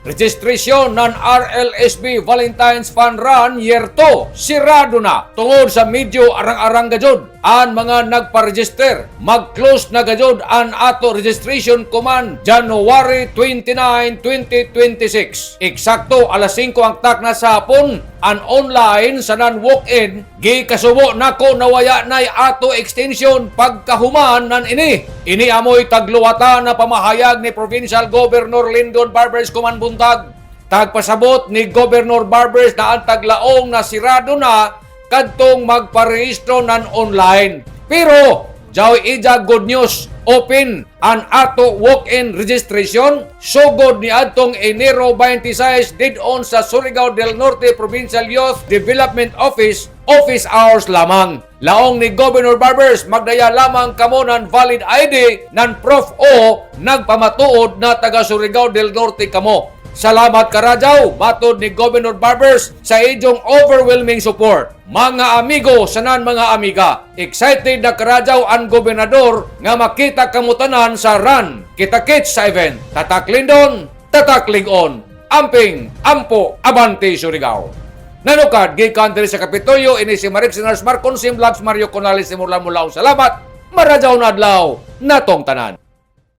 Registration ng RLSB Valentine's Fun Run Year 2 sirado na tungod sa medyo arang-arang gajod ang mga nagpa-register. Mag-close na gajod ang ato registration kuman January 29, 2026. Eksakto alas 5 ang tak na sa hapon. Ang online sa non-walk-in gikasubo nako nawaya nay ato extension pagkahuman nan ini. Ini amoy tagluwata na pamahayag ni Provincial Governor Lyndon Barbers kuman buntag. Tagpasabot ni Governor Barbers na ang taglaong na sirado na kadtong magparehistro nan online. Pero Jawi ija good news, open ang ato walk-in registration sugod ni adtong Enero 26 didon sa Surigao del Norte Provincial Youth Development Office hours lamang. Laong ni Governor Barbers magdaya lamang kamo ng valid ID ng Prof O nagpamatuod na taga Surigao del Norte kamo. Salamat Karajaw, matod ni Governor Barbers sa inyong overwhelming support. Mga amigo, sanan mga amiga, excited na Karajaw ang gobernador nga makita kamutanan sa run. Kita-kits sa event. Tatak Lindon, tatak Lingon. Amping, ampo, abante Surigao. Nanukad, gikan diri sa Kapitolyo, ini si Marek Sinars Marcon, Sim Labs, Mario Conales, Simurlan Mulaw. Salamat, Marajaw na adlaw, natong tanan.